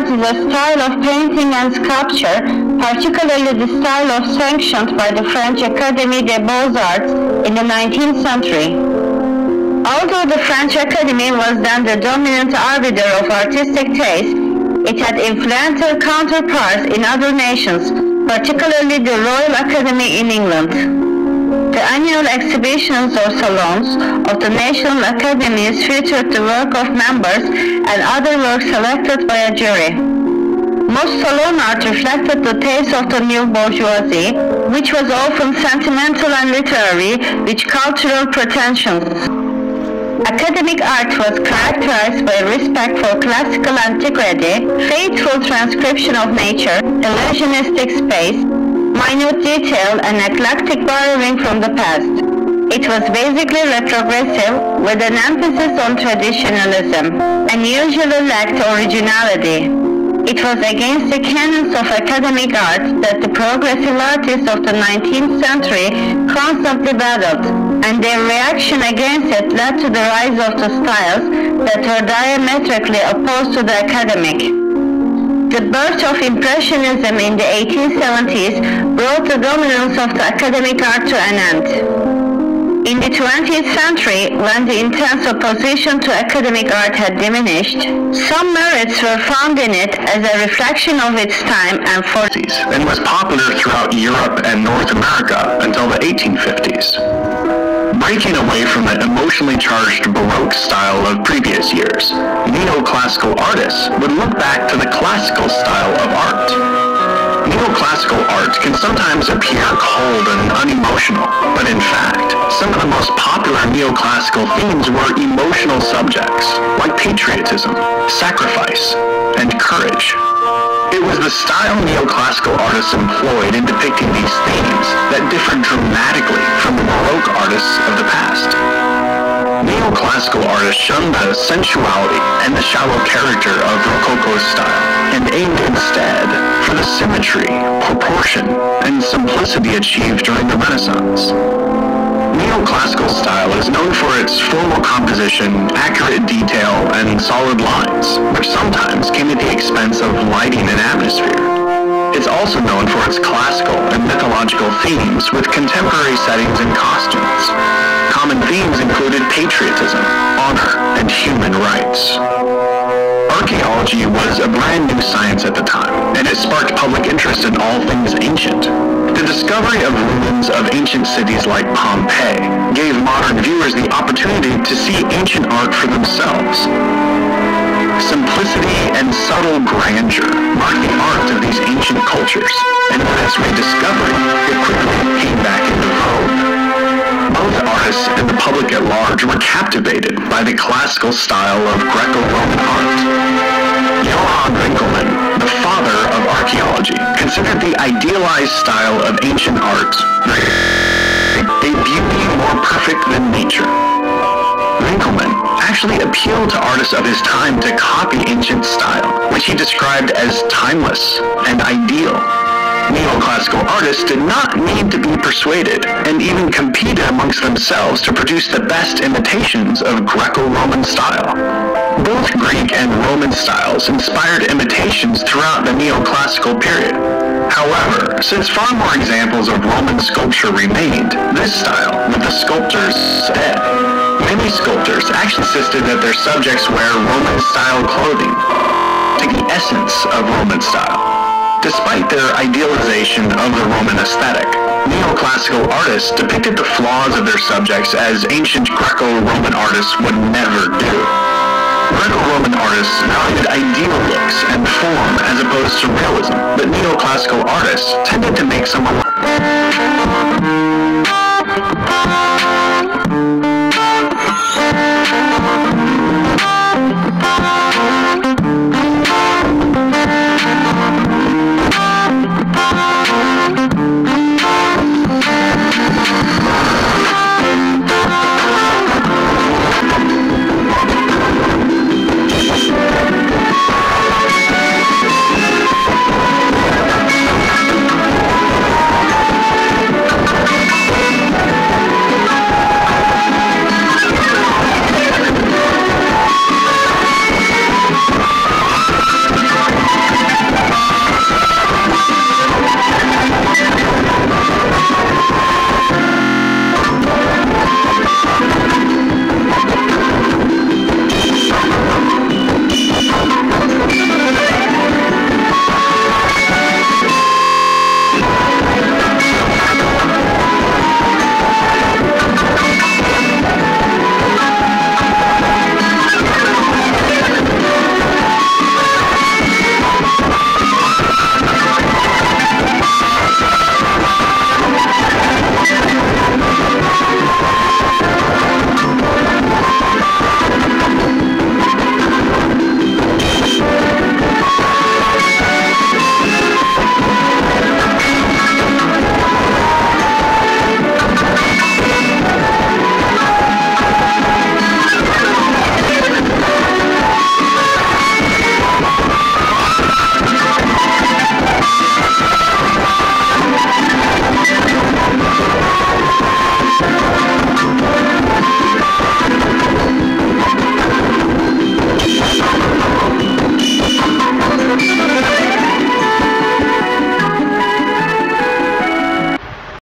art is a style of painting and sculpture, particularly the style of sanctioned by the French Académie des Beaux-Arts in the 19th century. Although the French Academy was then the dominant arbiter of artistic taste, it had influential counterparts in other nations, particularly the Royal Academy in England. The annual exhibitions or salons of the National Academies featured the work of members and other works selected by a jury. Most salon art reflected the taste of the new bourgeoisie, which was often sentimental and literary, with cultural pretensions. Academic art was characterized by respect for classical antiquity, faithful transcription of nature, illusionistic space, minute detail, and eclectic borrowing from the past. It was basically retrogressive, with an emphasis on traditionalism, and usually lacked originality. It was against the canons of academic art that the progressive artists of the 19th century constantly battled, and their reaction against it led to the rise of the styles that were diametrically opposed to the academic. The birth of Impressionism in the 1870s brought the dominance of the academic art to an end. In the 20th century, when the intense opposition to academic art had diminished, some merits were found in it as a reflection of its time and and was popular throughout Europe and North America until the 1850s. Breaking away from the emotionally charged Baroque style of previous years, neoclassical artists would look back to the classical style of art. Neoclassical art can sometimes appear cold and unemotional, but in fact, some of the most popular neoclassical themes were emotional subjects, like patriotism, sacrifice, and courage. It was the style neoclassical artists employed in depicting these themes that differed dramatically from the Baroque artists of the past. Neoclassical artists shunned the sensuality and the shallow character of Rococo's style, and aimed instead for the symmetry, proportion, and simplicity achieved during the Renaissance. Neoclassical style is known for its formal composition, accurate detail, and solid lines, which sometimes came at the expense of lighting and atmosphere. It's also known for its classical and mythological themes with contemporary settings and costumes. Common themes included patriotism, honor, and human rights. Archaeology was a brand new science at the time, and it sparked public interest in all things ancient. The discovery of ruins of ancient cities like Pompeii gave modern viewers the opportunity to see ancient art for themselves. Simplicity and subtle grandeur marked the art of these ancient cultures, and with its rediscovery, it quickly came back into vogue. Both artists and the public at large were captivated by the classical style of Greco-Roman art. Johann Winckelmann, the father of archaeology, considered the idealized style of ancient art a beauty more perfect than nature. Winckelmann actually appealed to artists of his time to copy ancient style, which he described as timeless and ideal. Neoclassical artists did not need to be persuaded, and even competed amongst themselves to produce the best imitations of Greco-Roman style. Both Greek and Roman styles inspired imitations throughout the neoclassical period. However, since far more examples of Roman sculpture remained, this style, with the sculptors dead, many sculptors actually insisted that their subjects wear Roman-style clothing, to the essence of Roman style. Despite their idealization of the Roman aesthetic, neoclassical artists depicted the flaws of their subjects as ancient Greco-Roman artists would never do. Greco-Roman artists valued ideal looks and form as opposed to realism, but neoclassical artists tended to make some